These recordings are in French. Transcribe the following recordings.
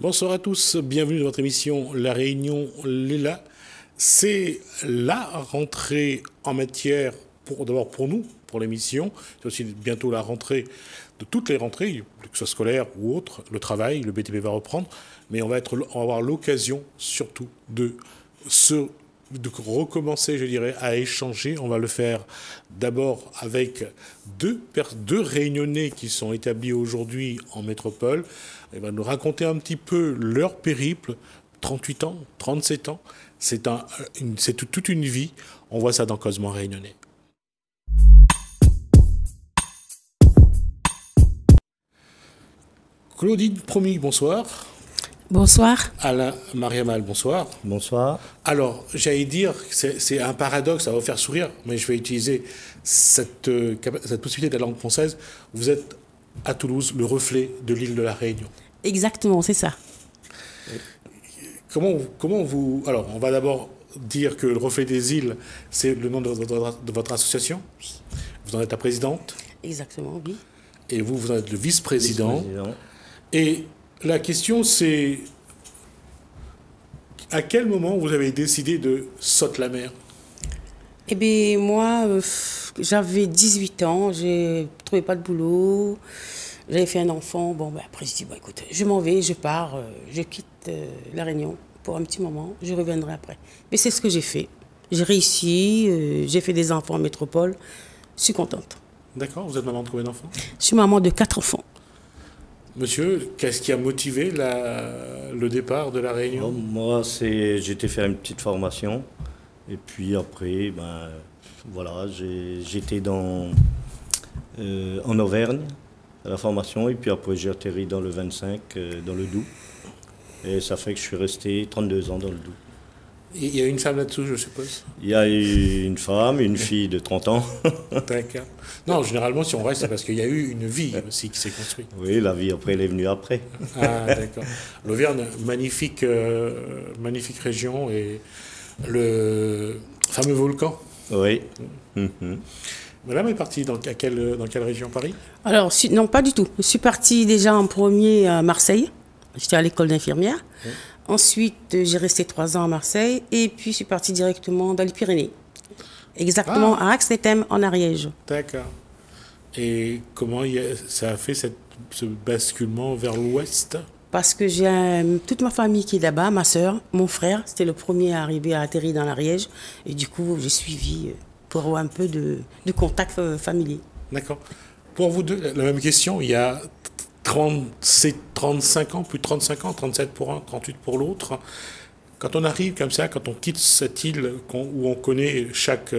Bonsoir à tous, bienvenue dans votre émission La Réunion Léla. C'est la rentrée en matière, d'abord pour nous, pour l'émission. C'est aussi bientôt la rentrée de toutes les rentrées, que ce soit scolaire ou autre. Le travail, le BTP va reprendre. Mais on va avoir l'occasion surtout de recommencer, je dirais, à échanger. On va le faire d'abord avec deux Réunionnais qui sont établis aujourd'hui en métropole. Ils vont nous raconter un petit peu leur périple, 38 ans, 37 ans. C'est toute une vie. On voit ça dans Cosmo Réunionnais. Claudine Promy, bonsoir. Bonsoir. Alain Mariamal, bonsoir. Bonsoir. Alors, j'allais dire, c'est un paradoxe, ça va vous faire sourire, mais je vais utiliser cette possibilité de la langue française. Vous êtes à Toulouse, le reflet de l'île de la Réunion. Exactement, c'est ça. Comment vous... Alors, on va d'abord dire que le reflet des îles, c'est le nom de votre association. Vous en êtes la présidente. Exactement, oui. Et vous en êtes le vice-président. Et la question, c'est à quel moment vous avez décidé de sauter la mer? Eh bien, moi, j'avais 18 ans, j'ai trouvé pas de boulot, j'avais fait un enfant. Bon, ben, après, je dis, bon, écoute, je m'en vais, je pars, je quitte La Réunion pour un petit moment, je reviendrai après. Mais c'est ce que j'ai fait. J'ai réussi, j'ai fait des enfants en métropole, je suis contente. D'accord, vous êtes maman de combien d'enfants? Je suis maman de 4 enfants. Monsieur, qu'est-ce qui a motivé le départ de la Réunion? Moi, j'étais faire une petite formation. Et puis après, voilà, j'étais en Auvergne à la formation. Et puis après, j'ai atterri dans le 25, dans le Doubs. Et ça fait que je suis resté 32 ans dans le Doubs. Il y a une femme là-dessous, je suppose? Il y a une femme, une fille de 30 ans. D'accord. Non, généralement, si on reste, c'est parce qu'il y a eu une vie aussi qui s'est construite. Oui, la vie après, elle est venue après. Ah, d'accord. L'Auvergne, magnifique région, et le fameux volcan. Oui. Madame est partie dans quelle région? Paris? Alors, non, pas du tout. Je suis partie déjà en premier à Marseille. J'étais à l'école d'infirmière. Oui. Ensuite, j'ai resté 3 ans à Marseille. Et puis, je suis partie directement dans les Pyrénées. Exactement, à Ax-les-Thermes, en Ariège. D'accord. Et comment ça a fait ce basculement vers l'ouest? Parce que j'ai toute ma famille qui est là-bas, ma soeur, mon frère. C'était le premier à arriver à atterrir dans l'Ariège. Et du coup, j'ai suivi pour avoir un peu de contact familier. D'accord. Pour vous deux, la même question. Il y a 35 ans, plus de 35 ans, 37 pour un, 38 pour l'autre. Quand on arrive comme ça, quand on quitte cette île où on connaît chaque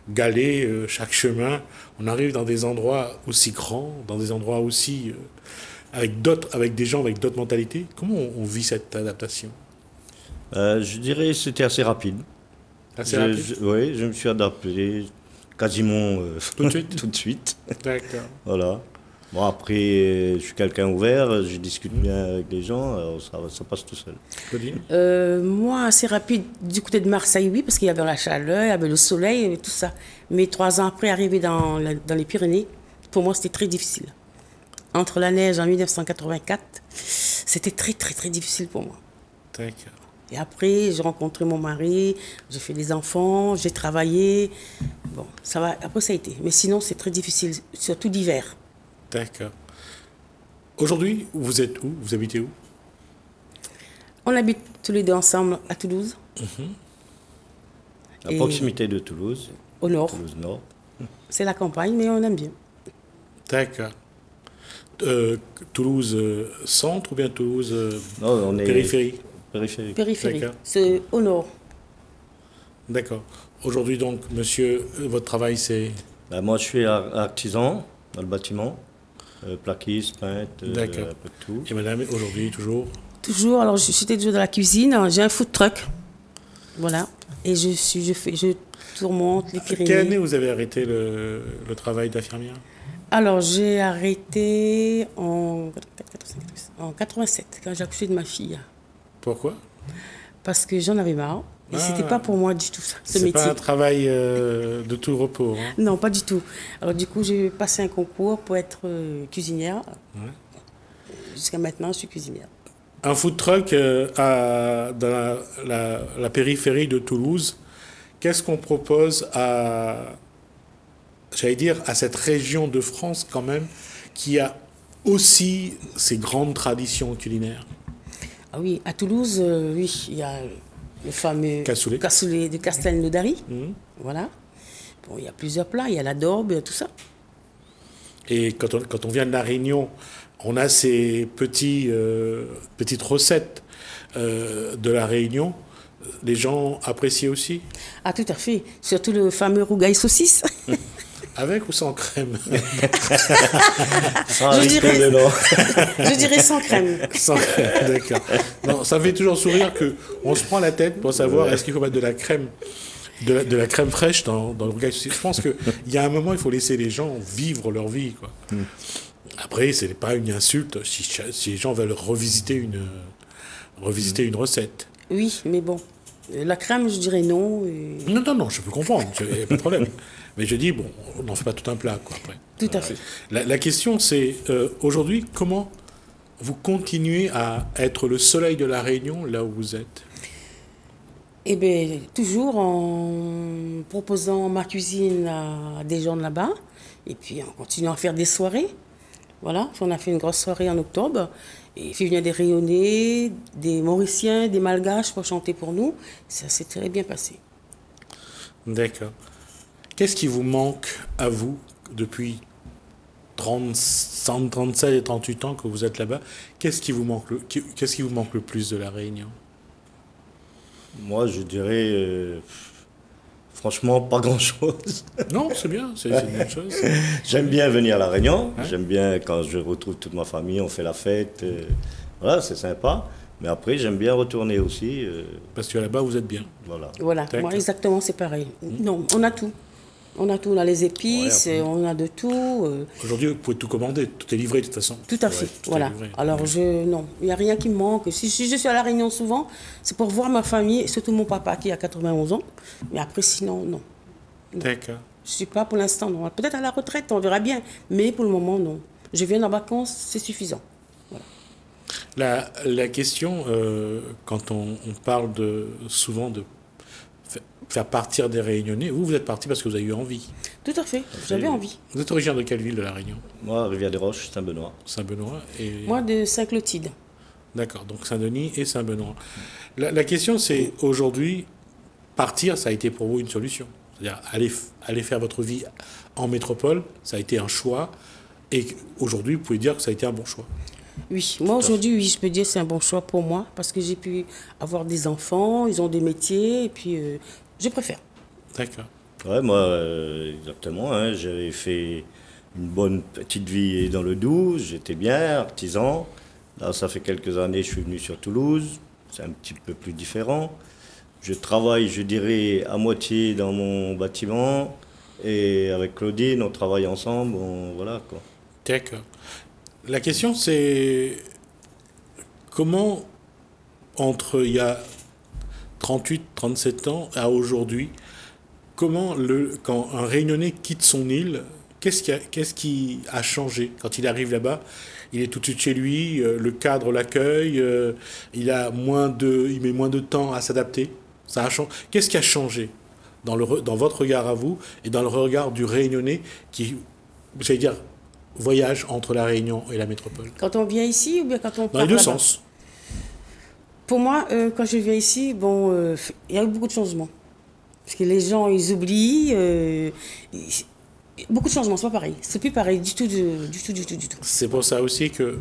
galet, chaque chemin, on arrive dans des endroits aussi grands, dans des endroits aussi avec des gens avec d'autres mentalités. Comment on vit cette adaptation? Je dirais que c'était assez rapide. Assez rapide? Oui, je me suis adapté quasiment tout de suite. Tout de suite. D'accord. Voilà. Bon, après, je suis quelqu'un ouvert, je discute bien avec les gens, alors ça passe tout seul. Moi, assez rapide, du côté de Marseille, oui, parce qu'il y avait la chaleur, il y avait le soleil, et tout ça. Mais 3 ans après, arriver dans les Pyrénées, pour moi, c'était très difficile. Entre la neige en 1984, c'était très, très, très difficile pour moi. D'accord. Et après, j'ai rencontré mon mari, j'ai fait des enfants, j'ai travaillé. Bon, ça va, après, ça a été. Mais sinon, c'est très difficile, surtout d'hiver. D'accord. Aujourd'hui, vous êtes où? Vous habitez où? On habite tous les deux ensemble à Toulouse. À proximité de Toulouse. Au nord. Toulouse Nord. C'est la campagne, mais on aime bien. D'accord. Toulouse centre ou bien Toulouse non, on est périphérie? Périphérie. C'est au nord. D'accord. Aujourd'hui, donc, monsieur, votre travail, c'est? Moi, je suis artisan dans le bâtiment. Plaquiste, peintre, un peu de tout. Et madame, aujourd'hui, toujours? Toujours, alors j'étais toujours dans la cuisine, j'ai un food truck, voilà, et je tourmente les Pyrénées. Quelle année vous avez arrêté le travail d'infirmière? Alors j'ai arrêté en 87, quand j'ai accouché de ma fille. Pourquoi? Parce que j'en avais marre. Et c'était pas pour moi du tout ça, ce métier. C'est pas un travail de tout repos. Hein. Non, pas du tout. Alors du coup, j'ai passé un concours pour être cuisinière. Ouais. Jusqu'à maintenant, je suis cuisinière. Un food truck dans la périphérie de Toulouse, qu'est-ce qu'on propose j'allais dire, à cette région de France quand même, qui a aussi ses grandes traditions culinaires? Ah oui, à Toulouse, oui, il y a le fameux cassoulet de Castelnaudary. Voilà. Bon, il y a plusieurs plats, il y a la daube, tout ça. Et quand on vient de La Réunion, on a ces petites recettes de La Réunion. Les gens apprécient aussi? Ah, tout à fait. Surtout le fameux rougail saucisse. Avec ou sans crème? Je dirais sans crème. Sans crème, d'accord. Non, ça fait toujours sourire qu'on se prend la tête pour savoir est-ce qu'il faut mettre de la crème, de la crème fraîche dans le rougail saucisse. Je pense qu'il y a un moment, il faut laisser les gens vivre leur vie, quoi. Après, ce n'est pas une insulte si les gens veulent revisiter une recette. Oui, mais bon, la crème, je dirais non. Non, je peux comprendre, il n'y a pas de problème. Mais je dis, bon, on n'en fait pas tout un plat, quoi, après. Tout à fait. La question, c'est, aujourd'hui, comment vous continuez à être le soleil de La Réunion, là où vous êtes? Eh bien, toujours en proposant ma cuisine à des gens de là-bas, et puis en continuant à faire des soirées. Voilà, on a fait une grosse soirée en octobre, et il fait venir des Rayonnais, des Mauriciens, des Malgaches pour chanter pour nous. Ça s'est très bien passé. D'accord. Qu'est-ce qui vous manque à vous depuis 37 et 38 ans que vous êtes là-bas? Qu'est-ce qui vous manque le plus de La Réunion? Moi, je dirais, franchement, pas grand-chose. Non, c'est bien, c'est une bonne chose. J'aime bien venir à La Réunion. Ouais. J'aime bien quand je retrouve toute ma famille, on fait la fête. Voilà, c'est sympa. Mais après, j'aime bien retourner aussi. Parce que là-bas, vous êtes bien. Voilà. Voilà, moi exactement, c'est pareil. Non, on a tout. On a tout, on a les épices, on a de tout. Aujourd'hui, vous pouvez tout commander, tout est livré de toute façon. Tout à fait, voilà. Alors, non, il n'y a rien qui me manque. Si je suis à La Réunion souvent, c'est pour voir ma famille, et surtout mon papa qui a 91 ans. Mais après, sinon, non. D'accord. Je ne suis pas pour l'instant, non. Peut-être à la retraite, on verra bien. Mais pour le moment, non. Je viens en vacances, c'est suffisant. Voilà. La question, quand on parle souvent de faire partir des Réunionnais, vous êtes parti parce que vous avez eu envie. Tout à fait, j'avais envie. Vous êtes originaire de quelle ville de La Réunion? Moi, Rivière-des-Roches, Saint-Benoît. Saint-Benoît et... Moi, de Saint-Clotilde. D'accord, donc Saint-Denis et Saint-Benoît. La question, c'est aujourd'hui, partir, ça a été pour vous une solution. C'est-à-dire aller faire votre vie en métropole, ça a été un choix. Et aujourd'hui, vous pouvez dire que ça a été un bon choix. Oui, moi aujourd'hui, oui, je peux dire que c'est un bon choix pour moi parce que j'ai pu avoir des enfants, ils ont des métiers et puis je préfère. D'accord. Ouais, moi, exactement. Hein, j'avais fait une bonne petite vie dans le Doubs, j'étais bien, artisan. Là, ça fait quelques années que je suis venu sur Toulouse, c'est un petit peu plus différent. Je travaille, je dirais, à moitié dans mon bâtiment et avec Claudine, on travaille ensemble, voilà quoi. D'accord. La question, c'est comment, entre il y a 38, 37 ans à aujourd'hui, quand un Réunionnais quitte son île, qu'est-ce qui a changé? Quand il arrive là-bas, il est tout de suite chez lui, le cadre l'accueille, il met moins de temps à s'adapter. Ça a changé. Qu'est-ce qui a changé dans votre regard à vous et dans le regard du Réunionnais qui, j'allais dire, voyage entre la Réunion et la métropole? Quand on vient ici ou bien quand on part dans les deux là-bas? sens. Pour moi, quand je viens ici, bon, il y a eu beaucoup de changements. Parce que les gens, ils oublient. Beaucoup de changements, c'est pas pareil. C'est plus pareil du tout. C'est pour ça aussi que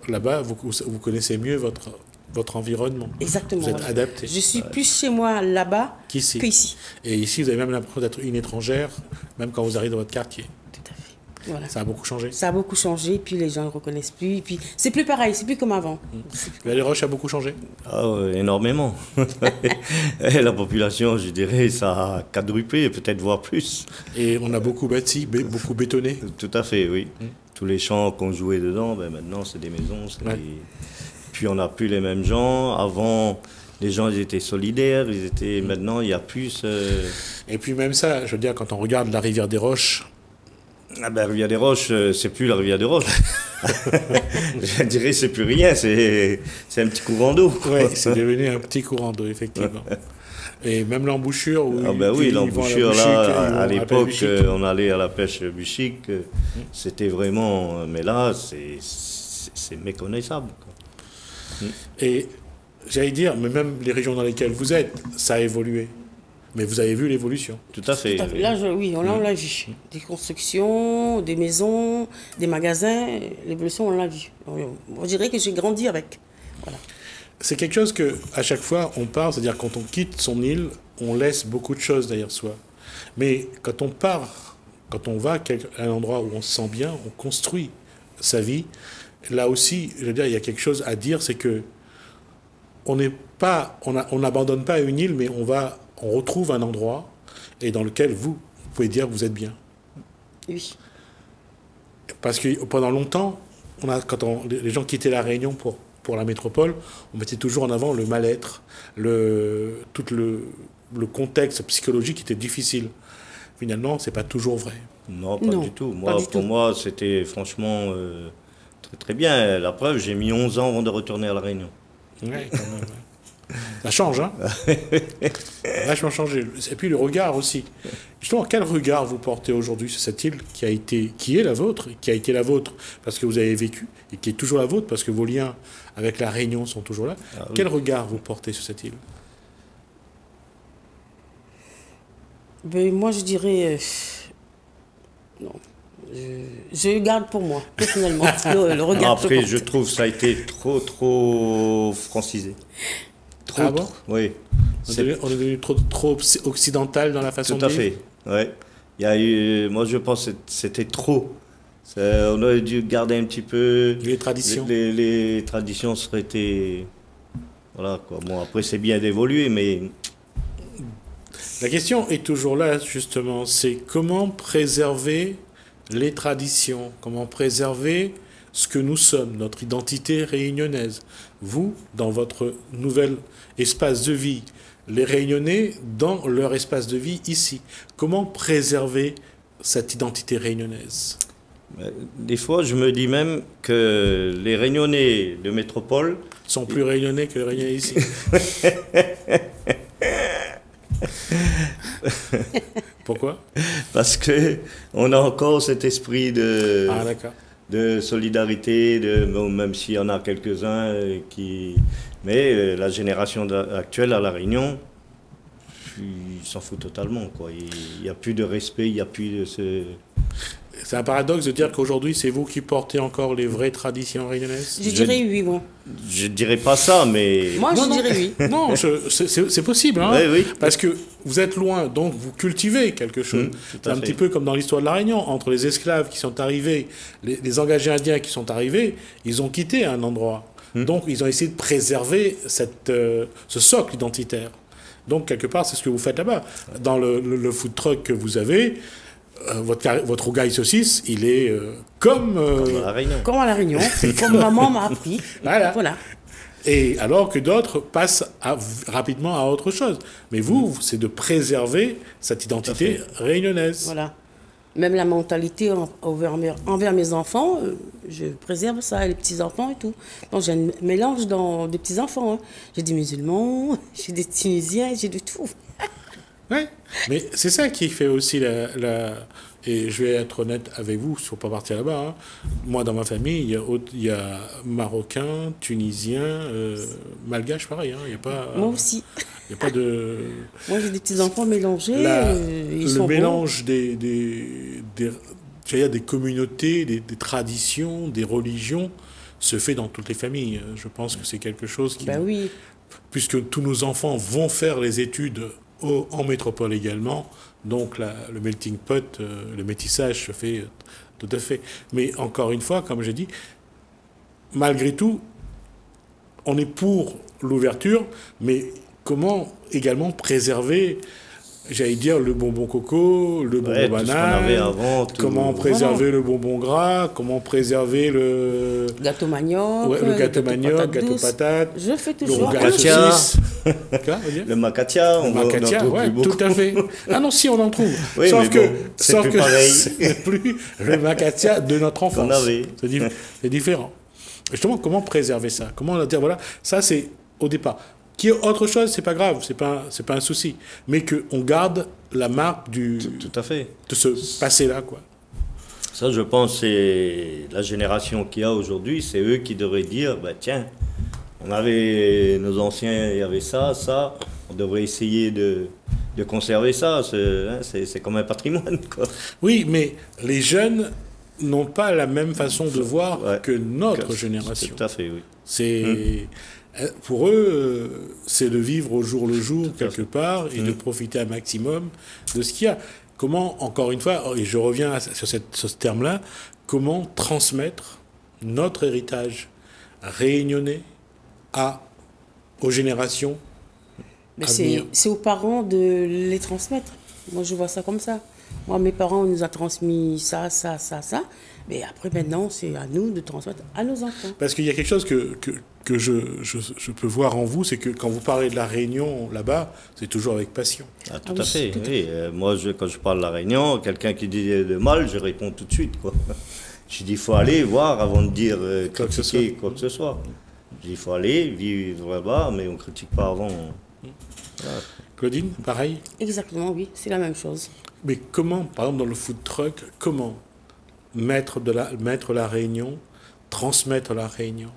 là-bas, vous connaissez mieux votre environnement. Exactement. Vous êtes adapté. Je suis plus chez moi là-bas qu'ici. Et ici, vous avez même l'impression d'être une étrangère, même quand vous arrivez dans votre quartier. Tout à fait. Voilà. Ça a beaucoup changé. Ça a beaucoup changé, puis les gens ne reconnaissent plus. Puis c'est plus pareil, c'est plus comme avant. Les Roches a beaucoup changé? Ah ouais, énormément. La population, je dirais, ça a quadruplé, peut-être voire plus. Et on a beaucoup bâti, beaucoup bétonné. Tout à fait, oui. Tous les champs qu'on jouait dedans, maintenant c'est des maisons. Puis on n'a plus les mêmes gens. Avant, les gens ils étaient solidaires. Maintenant, il y a plus... Et puis même ça, je veux dire, quand on regarde la rivière des Roches... Ah ben, Rivière-des-Roches, c'est plus la Rivière-des-Roches. Je dirais c'est plus rien, c'est un petit courant d'eau. Oui, c'est devenu un petit courant d'eau, effectivement. Et même l'embouchure où Ah ben oui, ils vont l'embouchure à la bouchique, ils là, vont à la l'époque, bouchique. on allait à la pêche buchique, c'était vraiment... Mais là, c'est méconnaissable, quoi. Et j'allais dire, mais même les régions dans lesquelles vous êtes, ça a évolué. Mais vous avez vu l'évolution. Tout à fait. Tout à fait. Là, oui, on l'a vu. Des constructions, des maisons, des magasins, l'évolution, on l'a vu. On dirait que j'ai grandi avec. Voilà. C'est quelque chose que à chaque fois on part, c'est-à-dire quand on quitte son île, on laisse beaucoup de choses derrière soi. Mais quand on part, quand on va à un endroit où on se sent bien, on construit sa vie. Là aussi, je veux dire, il y a quelque chose à dire, c'est que on n'abandonne pas une île, mais on retrouve un endroit et dans lequel vous pouvez dire que vous êtes bien. Oui. Parce que pendant longtemps, les gens quittaient la Réunion pour la métropole, on mettait toujours en avant le mal-être, tout le contexte psychologique qui était difficile. Finalement, c'est pas toujours vrai. Non, pas Non, du tout. pas du tout. Pour moi, c'était franchement très très bien. La preuve, j'ai mis 11 ans avant de retourner à La Réunion. Ouais, quand même, ouais. Ça change, hein. Ça a vachement changé. Et puis le regard aussi. Justement, quel regard vous portez aujourd'hui sur cette île qui est la vôtre, qui a été la vôtre parce que vous avez vécu, et qui est toujours la vôtre parce que vos liens avec la Réunion sont toujours là. Ah, oui. Quel regard vous portez sur cette île? Ben, moi, je dirais... non. Je le garde pour moi, personnellement. Le regard que Après, porte. je trouve que ça a été trop francisé. Ah bon? Oui. On est devenu trop occidental dans la façon Tout à de vivre. fait. Ouais. Il y a eu, moi, je pense que c'était trop. On aurait dû garder un petit peu. Les traditions. Les traditions seraient été. Voilà, quoi. Bon, après, c'est bien d'évoluer, mais. La question est toujours là, justement. C'est comment préserver les traditions, comment préserver ce que nous sommes, notre identité réunionnaise. Vous, dans votre nouvel espace de vie, les Réunionnais dans leur espace de vie ici. Comment préserver cette identité réunionnaise? Des fois, je me dis même que les Réunionnais de métropole Sont plus Réunionnais que les Réunionnais ici. Pourquoi? parce que on a encore cet esprit Ah, d'accord. de solidarité, bon, même s'il y en a quelques-uns qui... Mais la génération actuelle à La Réunion, ils s'en foutent totalement, quoi. Il n'y a plus de respect, il n'y a plus de... C'est un paradoxe de dire qu'aujourd'hui, c'est vous qui portez encore les vraies traditions réunionnaises? Je dirais oui, moi. Je dirais pas ça, mais... Moi, Non, je non. dirais oui. Non, c'est possible. Hein, Oui, oui. Parce que vous êtes loin, donc vous cultivez quelque chose. tout C'est à un fait. petit peu comme dans l'histoire de la Réunion. Entre les esclaves qui sont arrivés, les engagés indiens qui sont arrivés, ils ont quitté un endroit. Donc ils ont essayé de préserver ce socle identitaire. Donc quelque part, c'est ce que vous faites là-bas. Dans le food truck que vous avez, votre rougail saucisse, il est comme... Comme à La Réunion. Comme à La Réunion, comme maman m'a appris. Voilà. Et alors que d'autres passent rapidement à autre chose. Mais vous, c'est de préserver cette identité réunionnaise. Voilà. Même la mentalité envers mes enfants, je préserve ça, les petits-enfants et tout. Donc j'ai un mélange des petits-enfants. Hein. J'ai des musulmans, j'ai des Tunisiens, j'ai de tout. Ouais. Mais c'est ça qui fait aussi Et je vais être honnête avec vous, il ne faut pas partir là-bas. Hein. Moi, dans ma famille, il y a Marocains, Tunisiens, Malgaches, pareil. Hein. Il y a pas, Moi aussi. Il n'y a pas de... Moi, j'ai des petits-enfants mélangés. Ils le sont mélange j'allais dire des communautés, des traditions, des religions, se fait dans toutes les familles. Je pense que c'est quelque chose qui... Ben oui. Puisque tous nos enfants vont faire les études en métropole également, donc le melting pot, le métissage se fait tout à fait. Mais encore une fois, comme j'ai dit, malgré tout, on est pour l'ouverture, mais comment également préserver j'allais dire, le bonbon coco, le bonbon Ouais, tout ce qu'on avait banane, avant, tout- comment préserver le bonbon gras, comment préserver le Gâteau manioc, ouais, le gâteau manioc, patate gâteau douce. patate, Je fais le toujours. rougail Macatia. saucisse. Quoi, vous dire Le macatia, Le on en macatia, trouve ouais, plus beaucoup. tout à fait. Ah non, si, on en trouve. Oui, sauf mais que, bon, c'est plus pareil. c'est plus le macatia de notre enfance. avait. C'est différent. Justement, comment préserver ça? Comment leur dire, voilà, ça c'est au départ. Qui est autre chose, c'est pas grave, c'est pas un souci. Mais qu'on garde la marque Tout à fait. de ce passé-là, quoi. Ça, je pense, c'est la génération qu'il y a aujourd'hui, c'est eux qui devraient dire, bah, tiens, on avait, nos anciens, il y avait ça, on devrait essayer de conserver ça, c'est comme un patrimoine, quoi. Oui, mais les jeunes n'ont pas la même façon de voir Ouais. que notre génération. Tout à fait, oui. C'est pour eux, c'est de vivre au jour le jour Tout à quelque part et de profiter un maximum de ce qu'il y a. Comment, encore une fois, et je reviens sur ce terme-là, comment transmettre notre héritage réunionnais aux générations Mais à venir. c'est aux parents de les transmettre. Moi, je vois ça comme ça. Moi, mes parents nous ont transmis ça. Mais après, maintenant, c'est à nous de transmettre à nos enfants. Parce qu'il y a quelque chose que je peux voir en vous, c'est que quand vous parlez de la Réunion là-bas, c'est toujours avec passion. Ah, tout Ah à oui, fait. tout à Oui. Moi, quand je parle de la Réunion, quelqu'un qui dit de mal, je réponds tout de suite, quoi. Je dis, il faut aller voir avant de dire Quoi que ce critiquer quoi que ce soit. Je dis, il faut aller vivre là-bas, mais on ne critique pas avant. Voilà. Claudine, pareil. Exactement, oui, c'est la même chose. Mais comment, par exemple dans le food truck, comment mettre la Réunion, transmettre la Réunion?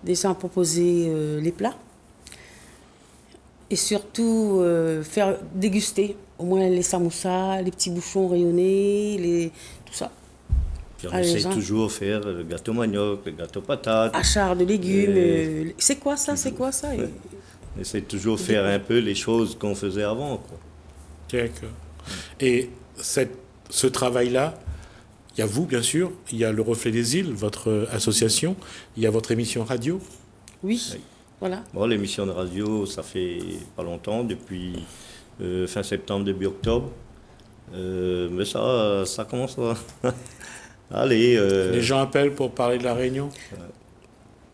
Déjà, proposer les plats. Et surtout, faire déguster. Au moins les samoussas, les petits bouchons rayonnés, tout ça. Puis on Ah, les essaie gens. toujours de faire le gâteau manioc, le gâteau patate. Achard de légumes. Et- C'est quoi ça? C'est quoi ça? Et- On essaie toujours de faire un peu les choses qu'on faisait avant, quoi. D'accord. Et ce travail-là, il y a vous, bien sûr, il y a le Reflet des Îles, votre association, il y a votre émission radio. Oui, Oui. voilà. Bon, l'émission de radio, ça fait pas longtemps, depuis fin septembre, début octobre. Mais ça commence à aller. Les gens appellent pour parler de la Réunion.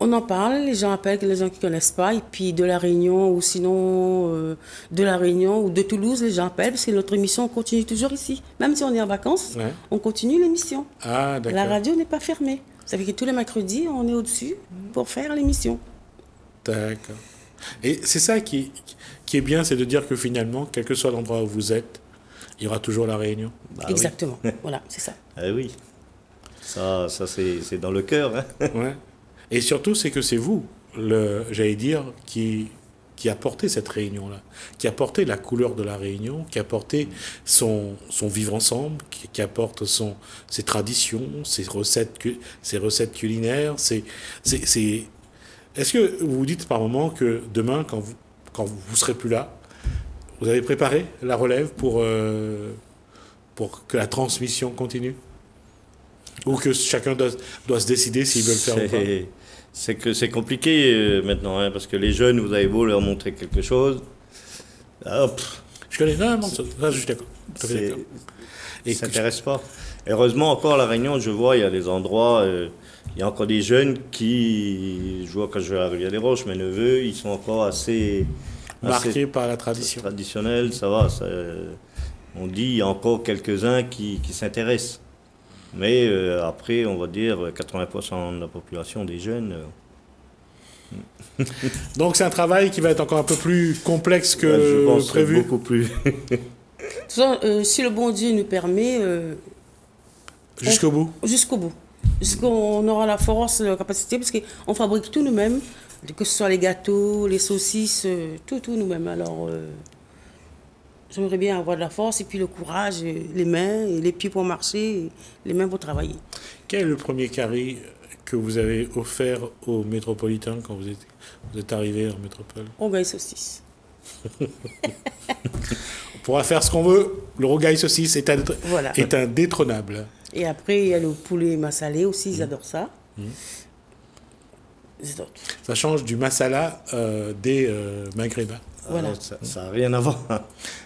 On en parle, les gens appellent, les gens qui ne connaissent pas, et puis de la Réunion, ou sinon de la Réunion ou de Toulouse, les gens appellent, parce que notre émission continue toujours ici. Même si on est en vacances, Ouais. on continue l'émission. Ah, La d'accord. radio n'est pas fermée. Ça fait que tous les mercredis, on est au-dessus pour faire l'émission. D'accord. Et c'est ça qui est bien, c'est de dire que finalement, quel que soit l'endroit où vous êtes, il y aura toujours la Réunion. Bah oui. Exactement. Voilà, c'est ça. Ah oui. Ça c'est dans le cœur, hein. Ouais. Et surtout, c'est que c'est vous, j'allais dire, qui a porté cette réunion-là, qui a porté la couleur de la Réunion, qui a porté son vivre ensemble, qui apporte ses traditions, ses recettes culinaires. Est-ce que vous vous dites par moment que demain, quand vous serez plus là, vous avez préparé la relève pour que la transmission continue? Ou que chacun doit se décider s'il veut le faire ou pas? C'est que c'est compliqué maintenant, hein, parce que les jeunes, vous avez beau leur montrer quelque chose, hop, Je connais. Non, ça, je suis d'accord. Tout à fait d'accord. ils Et ne s'intéressent pas. Heureusement, encore à La Réunion, je vois, il y a des endroits, il y a encore des jeunes qui, je vois quand je vais à la Rivière-des-Roches, mes neveux, ils sont encore assez marqué par la tradition. traditionnels, ça va. On dit, il y a encore quelques-uns qui s'intéressent. Mais après, on va dire 80% de la population des jeunes. Donc c'est un travail qui va être encore un peu plus complexe que je pense prévu. beaucoup plus. De toute façon, si le bon Dieu nous permet, Jusqu'au bout. jusqu'au bout. Jusqu'on aura la force, la capacité, parce qu'on fabrique tout nous-mêmes, que ce soit les gâteaux, les saucisses, tout nous-mêmes. Alors, j'aimerais bien avoir de la force et puis le courage, et les mains et les pieds pour marcher, et les mains pour travailler. Quel est le premier carré que vous avez offert aux métropolitains quand vous êtes arrivé en métropole? On gagne saucisse. On pourra faire ce qu'on veut. Le rogaille saucisse est Voilà. indétrônable. Et après, il y a le poulet massalé aussi, ils adorent ça. Les autres. Ça change du masala des maghrébins. Voilà. Ça n'a rien à voir.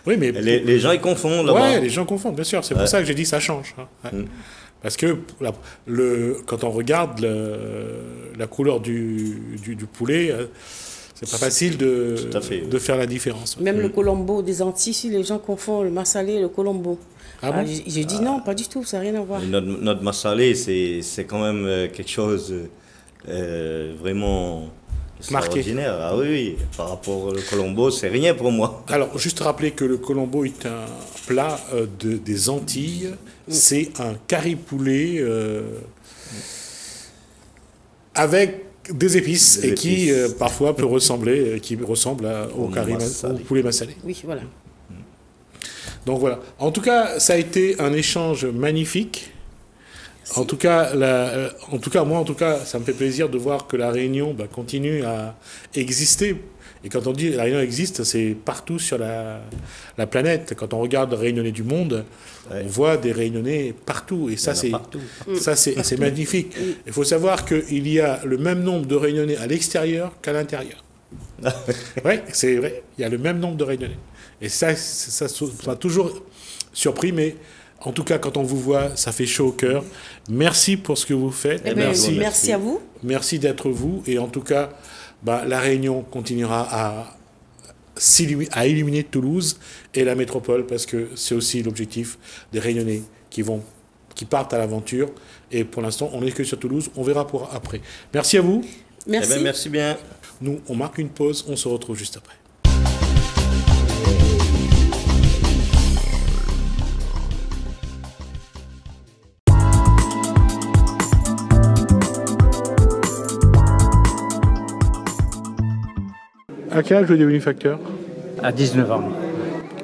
Oui, mais Les gens, ils confondent là-bas. ouais, les gens confondent, bien sûr. C'est pour ça que j'ai dit ça change. Hein. Ouais. Parce que quand on regarde la couleur du poulet, c'est pas facile de faire la différence. Même le colombo des Antilles, si les gens confondent le massalé et le colombo. Ah bon? J'ai dit non, pas du tout, ça n'a rien à voir. Notre massalé, c'est quand même quelque chose vraiment extraordinaire. Ah oui, par rapport au colombo, c'est rien pour moi. Alors, juste rappeler que le colombo est un plat des Antilles. C'est un curry poulet avec des épices et qui parfois peut ressembler, au poulet massalé. Oui, voilà. Donc voilà. En tout cas, ça a été un échange magnifique. En tout cas, moi, ça me fait plaisir de voir que la Réunion continue à exister. Et quand on dit la Réunion existe, c'est partout sur la planète. Quand on regarde Réunionnais du monde, on voit des Réunionnais partout. Et ça, c'est magnifique. Il faut savoir qu'il y a le même nombre de Réunionnais à l'extérieur qu'à l'intérieur. Oui, c'est vrai. Il y a le même nombre de Réunionnais. Et ça m'a toujours surpris, mais en tout cas, quand on vous voit, ça fait chaud au cœur. Merci pour ce que vous faites. Merci à vous. Merci d'être vous. Et en tout cas, la Réunion continuera à éliminer Toulouse et la métropole, parce que c'est aussi l'objectif des Réunionnais qui partent à l'aventure. Et pour l'instant, on n'est que sur Toulouse. On verra pour après. Merci à vous. Merci. Merci bien. Nous, on marque une pause. On se retrouve juste après. À quel âge vous êtes devenu facteur? À 19 ans.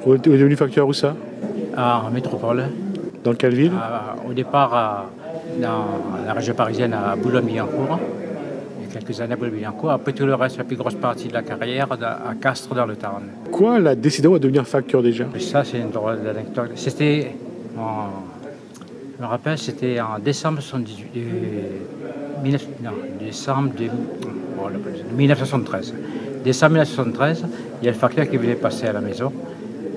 Vous êtes devenu facteur où ça? En métropole. Dans quelle ville? Au départ, dans la région parisienne, à Boulogne-Billancourt. Il y a quelques années à Boulogne-Billancourt. Après tout le reste, la plus grosse partie de la carrière, à Castres, dans le Tarn. Quoi l'a décidé de devenir facteur déjà? Ça, c'est une drôle d'anecdote. C'était, je me rappelle, c'était en décembre 1973. Décembre 1973, il y a le facteur qui venait passer à la maison.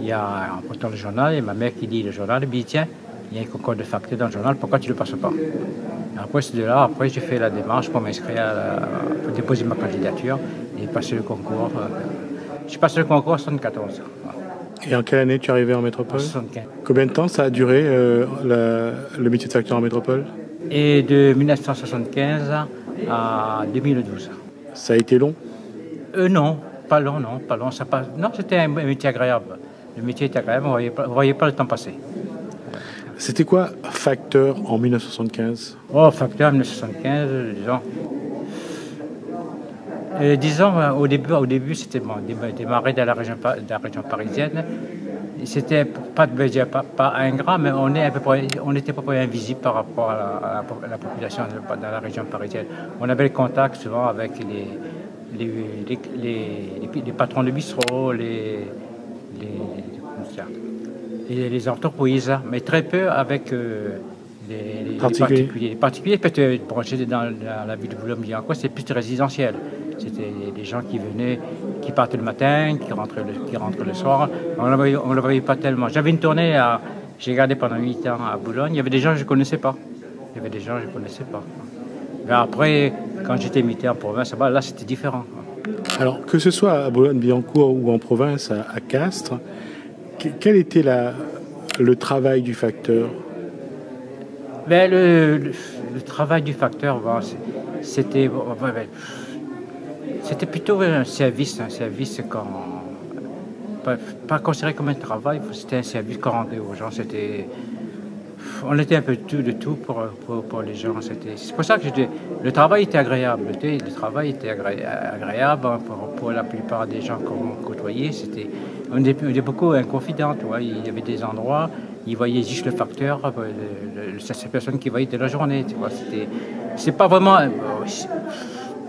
Il y a un portant le journal et ma mère qui lit le journal. Il me dit, tiens, il y a un concours de facteur dans le journal, pourquoi tu ne le passes pas? Et après, c'est de là, après j'ai fait la démarche pour m'inscrire, pour déposer ma candidature et passer le concours. J'ai passé le concours en 1974. Et en quelle année tu es arrivé en métropole? 1975. Combien de temps ça a duré le métier de facteur en métropole? Et de 1975 à 2012. Ça a été long? Non, pas long, non, pas long. Non, c'était un métier agréable. Le métier était agréable, on ne voyait pas le temps passer. C'était quoi facteur en 1975? Oh, facteur en 1975, disons, au début c'était bon, démarrer dans la région parisienne. C'était pas ingrat, mais on était à peu près invisible par rapport à la population dans la région parisienne. On avait le contact souvent avec les patrons de bistrot, les entreprises, mais très peu avec les particuliers. Les particuliers peut-être branchés dans la ville de Boulogne-Billancourt, c'est plus résidentiel. C'était des gens qui venaient, qui partaient le matin, qui rentraient le soir. On ne le voyait pas tellement. J'avais une tournée, j'ai gardé pendant 8 ans à Boulogne. Il y avait des gens que je ne connaissais pas. Mais après, quand j'étais muté en province, là c'était différent. Alors, que ce soit à Boulogne-Billancourt ou en province, à Castres, quel était le travail du facteur? Ben, le travail du facteur, c'était plutôt un service pas considéré comme un travail, c'était un service qu'on rendait aux gens. On était un peu de tout pour les gens. C'est pour ça que le travail était agréable. Le travail était agréable pour la plupart des gens qu'on côtoyait. On était beaucoup inconfidents. Il y avait des endroits, ils voyaient juste le facteur, cette personne qui voyait de la journée. C'est pas vraiment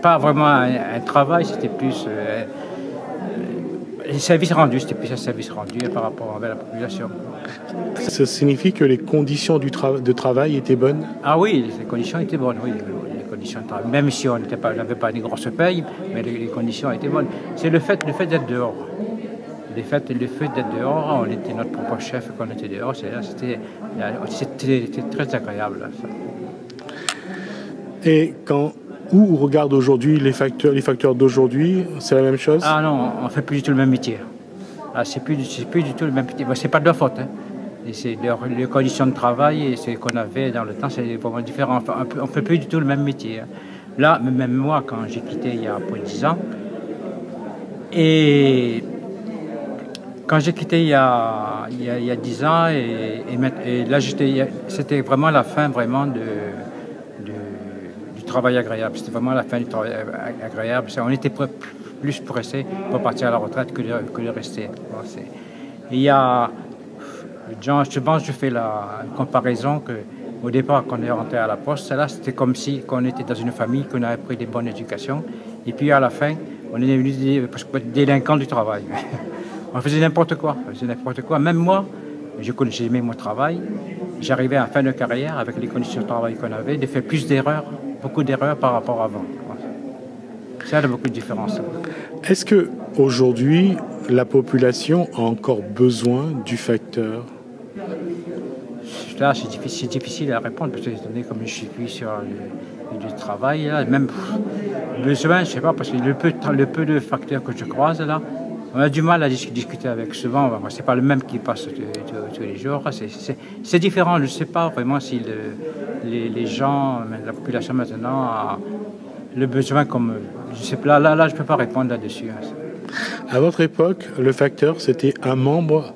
un travail, c'était plus un service rendu. C'était plus un service rendu par rapport à la population. Ça signifie que les conditions de travail étaient bonnes? Ah oui, les conditions étaient bonnes, oui. Les conditions de travail. Même si on n'avait pas des grosses payes, mais les conditions étaient bonnes. C'est le fait d'être dehors. le fait d'être dehors, on était notre propre chef quand on était dehors, c'était très agréable. Là, ça. Et où on regarde aujourd'hui les facteurs d'aujourd'hui, c'est la même chose? Ah non, on ne fait plus du tout le même métier. Ah, c'est plus du tout le même métier. Bon, c'est pas de leur faute. Hein. C'est les conditions de travail et ce qu'on avait dans le temps, c'est vraiment différent. On ne fait plus du tout le même métier. Hein. Là, même moi, quand j'ai quitté il y a plus de 10 ans, et quand j'ai quitté il y a 10 ans, et là, c'était vraiment la fin vraiment du travail agréable. C'était vraiment la fin du travail agréable. On était plus pressé pour partir à la retraite que de rester. Bon, il y a, je pense que je fais la comparaison qu'au départ, quand on est rentré à la poste, là, c'était comme si on était dans une famille, qu'on avait pris des bonnes éducations. Et puis à la fin, on est devenu des délinquants du travail. On faisait n'importe quoi. Même moi, j'aimais mon travail. J'arrivais à la fin de carrière, avec les conditions de travail qu'on avait, de faire plus d'erreurs, beaucoup d'erreurs par rapport à avant. Ça a beaucoup de différences. Est-ce qu'aujourd'hui, la population a encore besoin du facteur? Là, c'est difficile à répondre, parce que comme je suis plus sur le travail, là, même besoin, je ne sais pas, parce que le peu de facteurs que je croise, là, on a du mal à discuter avec. Souvent, c'est pas le même qui passe tous les jours. C'est différent. Je ne sais pas vraiment si les gens, la population maintenant, a le besoin comme... Je sais pas, là, je ne peux pas répondre là-dessus. À votre époque, le facteur, c'était un membre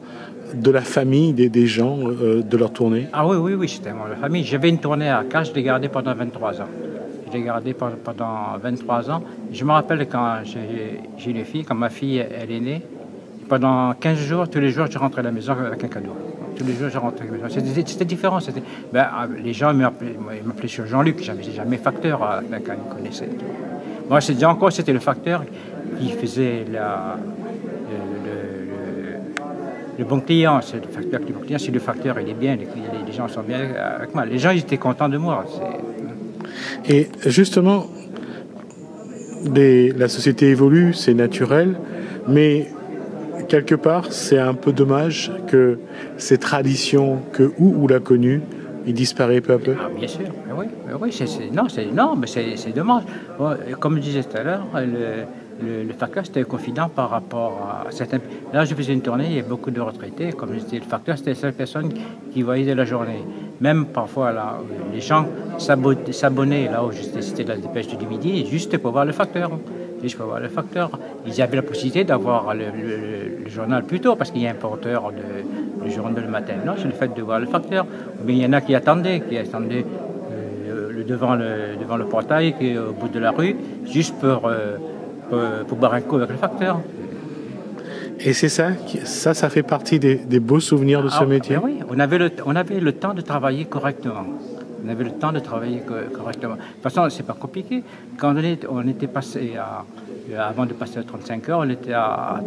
de la famille des gens de leur tournée? Ah oui, c'était un membre de la famille. J'avais une tournée à Cache, je l'ai gardée pendant 23 ans. Je l'ai gardée pendant 23 ans. Je me rappelle quand j'ai une fille, quand ma fille elle est née, pendant 15 jours, tous les jours, je rentrais à la maison avec un cadeau. Tous les jours, je rentrais à la maison. C'était différent. Les gens m'appelaient sur Jean-Luc, jamais facteur quand ils me connaissaient. Moi, c'était le facteur qui faisait le bon client. C'est le facteur qui est bon client. Si le facteur il est bien, les gens sont bien avec moi. Les gens ils étaient contents de moi. Et justement, la société évolue, c'est naturel, mais quelque part, c'est un peu dommage que ces traditions où l'a connu, il disparaît peu à peu. Ah, bien sûr, oui, c'est dommage. Bon, comme je disais tout à l'heure, le facteur, c'était un confident par rapport à certains... Là, je faisais une tournée, il y a beaucoup de retraités. Comme je disais, le facteur, c'était la seule personne qui voyait de la journée. Même parfois, là, les gens s'abonnaient là où c'était la dépêche du midi, juste pour voir le facteur. Ils avaient la possibilité d'avoir le journal plus tôt, parce qu'il y a un porteur du journal le matin. Non, c'est le fait de voir le facteur. Mais il y en a qui attendaient devant le portail, qui est au bout de la rue, juste pour boire un coup avec le facteur. Et c'est ça fait partie des beaux souvenirs de ce métier? Oui, on avait le temps de travailler correctement. De toute façon, c'est pas compliqué. Quand on était passé avant de passer à 35 heures, on était à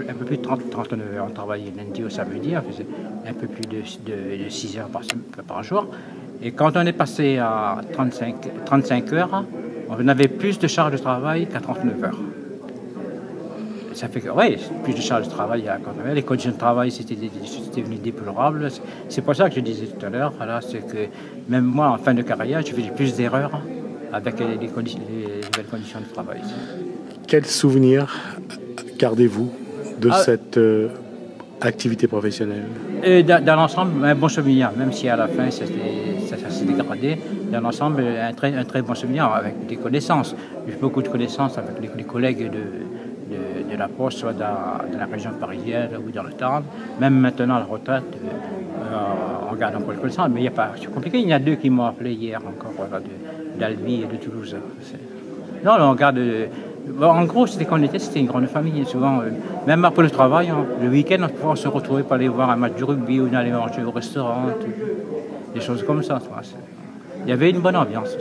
un peu plus de 39 heures. On travaillait lundi au samedi, on faisait un peu plus de 6 heures par jour. Et quand on est passé à 35 heures, on avait plus de charge de travail qu'à 39 heures. Ça fait que, plus de charge de travail. Les conditions de travail, c'était devenu déplorable. C'est pour ça que je disais tout à l'heure, c'est que même moi, en fin de carrière, je faisais plus d'erreurs avec les nouvelles conditions de travail. Quel souvenir gardez-vous de cette activité professionnelle? Dans l'ensemble, un bon souvenir, même si à la fin, ça s'est dégradé. Dans l'ensemble, un très bon souvenir avec des connaissances. J'ai beaucoup de connaissances avec les collègues de la poste, soit dans la région parisienne ou dans le Tarn. Même maintenant, à la retraite, on garde encore les connaissances. Mais c'est compliqué. Il y en a 2 qui m'ont appelé hier encore, d'Albi et de Toulouse. Non, on garde... en gros, c'était une grande famille. Souvent, même après le travail, le week-end, on pouvait se retrouver pour aller voir un match de rugby ou aller manger au restaurant. Des choses comme ça. Il y avait une bonne ambiance.